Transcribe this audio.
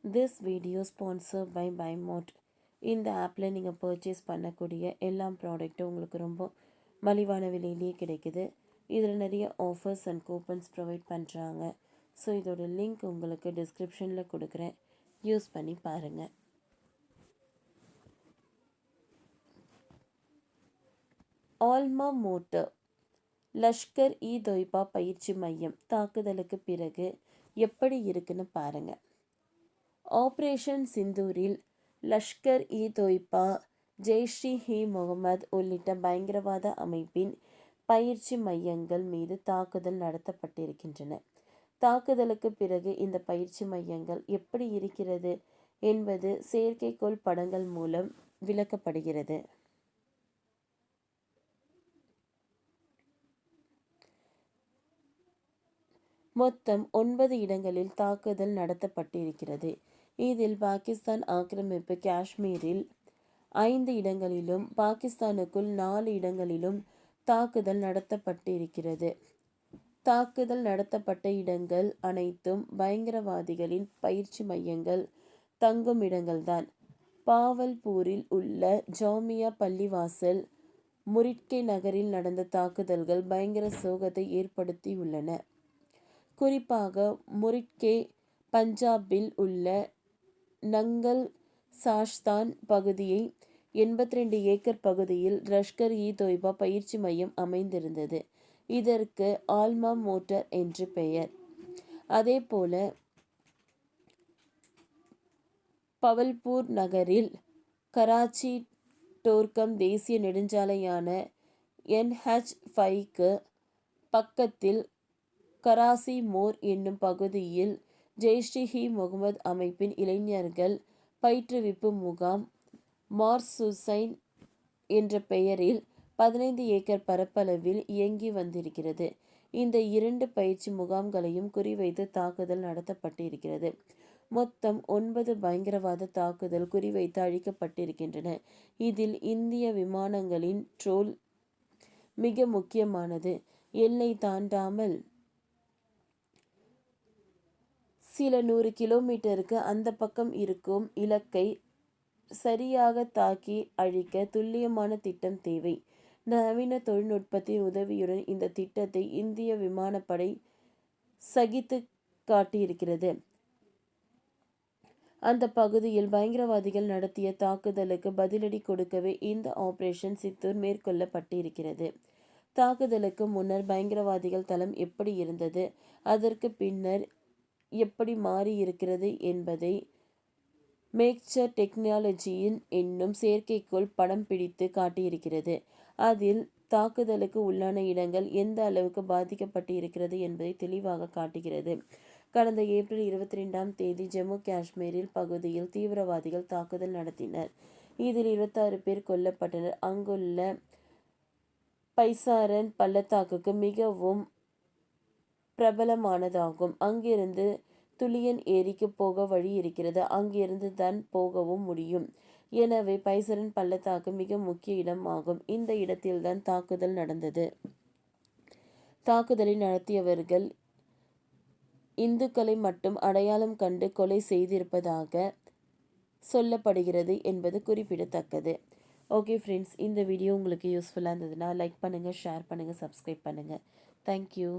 This video sponsor by பைமோட். இந்த ஆப்பில் நீங்கள் பர்ச்சேஸ் பண்ணக்கூடிய எல்லா ப்ராடக்ட்டும் உங்களுக்கு ரொம்ப மலிவான விலையிலேயே கிடைக்குது. இதில் நிறைய ஆஃபர்ஸ் அண்ட் கூப்பன்ஸ் ப்ரொவைட் பண்ணுறாங்க. ஸோ இதோட லிங்க் உங்களுக்கு டிஸ்கிரிப்ஷனில் கொடுக்குறேன், யூஸ் பண்ணி பாருங்கள். ஆல்மா மோட்டர் லஷ்கர் இ தொய்பா பயிற்சி மையம் தாக்குதலுக்கு பிறகு எப்படி இருக்குன்னு பாருங்கள். ஆப்ரேஷன் சிந்தூரில் லஷ்கர் இ தொய்பா, ஜெய்ஷ்-இ-முகமது உள்ளிட்ட பயங்கரவாத அமைப்பின் பயிற்சி மையங்கள் மீது தாக்குதல் நடத்தப்பட்டிருக்கின்றன. தாக்குதலுக்கு பிறகு இந்த பயிற்சி மையங்கள் எப்படி இருக்கிறது என்பது செயற்கைக்கோள் படங்கள் மூலம் விளக்கப்படுகிறது. மொத்தம் 9 இடங்களில் தாக்குதல் நடத்தப்பட்டிருக்கிறது. இதில் பாகிஸ்தான் ஆக்கிரமிப்பு காஷ்மீரில் 5 இடங்களிலும் பாகிஸ்தானுக்குள் 4 இடங்களிலும் தாக்குதல் நடத்தப்பட்டிருக்கிறது. தாக்குதல் நடத்தப்பட்ட இடங்கள் அனைத்தும் பயங்கரவாதிகளின் பயிற்சி மையங்கள், தங்கும் இடங்கள்தான். பாவல்பூரில் உள்ள ஜாமியா பள்ளிவாசல், முரிட்கே நகரில் நடந்த தாக்குதல்கள் பயங்கர சோகத்தை ஏற்படுத்தியுள்ளன. குறிப்பாக முரிட்கே பஞ்சாபில் உள்ள நங்கல் சாஷ்தான் பகுதியை 82 ஏக்கர் பகுதியில் லஷ்கர் இ தொய்பா பயிற்சி மையம் அமைந்திருந்தது. இதற்கு ஆல்மா மோட்டார் என்று பெயர். அதேபோல பவல்பூர் நகரில் கராச்சி டோர்கம் தேசிய நெடுஞ்சாலையான NH5க்கு பக்கத்தில் கராசி மோர் என்னும் பகுதியில் ஜெய்ஷ்-இ-முகமது அமைப்பின் இளைஞர்கள் பயிற்றுவிப்பு முகாம் மார்சுசைன் என்ற பெயரில் 15 ஏக்கர் பரப்பளவில் இயங்கி வந்திருக்கிறது. இந்த 2 பயிற்சி முகாம்களையும் குறிவைத்து தாக்குதல் நடத்தப்பட்டிருக்கிறது. மொத்தம் 9 பயங்கரவாத தாக்குதல் குறிவைத்து அழிக்கப்பட்டிருக்கின்றன. இதில் இந்திய விமானங்களின் ட்ரோல் மிக முக்கியமானது. எல்லை தாண்டாமல் சில 100 கிலோமீட்டருக்கு அந்த பக்கம் இருக்கும் இலக்கை சரியாக தாக்கி அழிக்க துல்லியமான திட்டம் தேவை. நவீன தொழில்நுட்பத்தின் உதவியுடன் இந்த திட்டத்தை இந்திய விமானப்படை சகித்து காட்டியிருக்கிறது. அந்த பகுதியில் பயங்கரவாதிகள் நடத்திய தாக்குதலுக்கு பதிலடி கொடுக்கவே இந்த ஆபரேஷன் சித்தூர் மேற்கொள்ளப்பட்டிருக்கிறது. தாக்குதலுக்கு முன்னர் பயங்கரவாதிகள் தளம் எப்படி இருந்தது, அதற்கு பின்னர் எப்படி மாறியிருக்கிறது என்பதை மேக்சர் டெக்னாலஜியின் என்னும் செயற்கைக்கோள் படம் பிடித்து காட்டியிருக்கிறது. அதில் தாக்குதலுக்கு உள்ளான இடங்கள் எந்த அளவுக்கு பாதிக்கப்பட்டு இருக்கிறது என்பதை தெளிவாக காட்டுகிறது. கடந்த ஏப்ரல் 22ஆம் தேதி ஜம்மு காஷ்மீரில் பகுதியில் தீவிரவாதிகள் தாக்குதல் நடத்தினர். இதில் 26 பேர் கொல்லப்பட்டனர். அங்குள்ள பைசாரன் பள்ளத்தாக்கு மிகவும் பிரபலமானதாகும். அங்கிருந்து துலியன் ஏரிக்கு போக வழி இருக்கிறது. அங்கிருந்து தான் போகவும் முடியும். எனவே பைசரன் பள்ளத்தாக்கு மிக முக்கிய இடம் ஆகும். இந்த இடத்தில்தான் தாக்குதல் நடந்தது. தாக்குதலை நடத்தியவர்கள் இந்துக்களை மட்டும் அடையாளம் கண்டு கொலை செய்திருப்பதாக சொல்லப்படுகிறது என்பது குறிப்பிடத்தக்கது. ஓகே ஃப்ரெண்ட்ஸ், இந்த வீடியோ உங்களுக்கு யூஸ்ஃபுல்லாக இருந்ததுன்னா லைக் பண்ணுங்கள், ஷேர் பண்ணுங்கள், சப்ஸ்கிரைப் பண்ணுங்கள். தேங்க்யூ.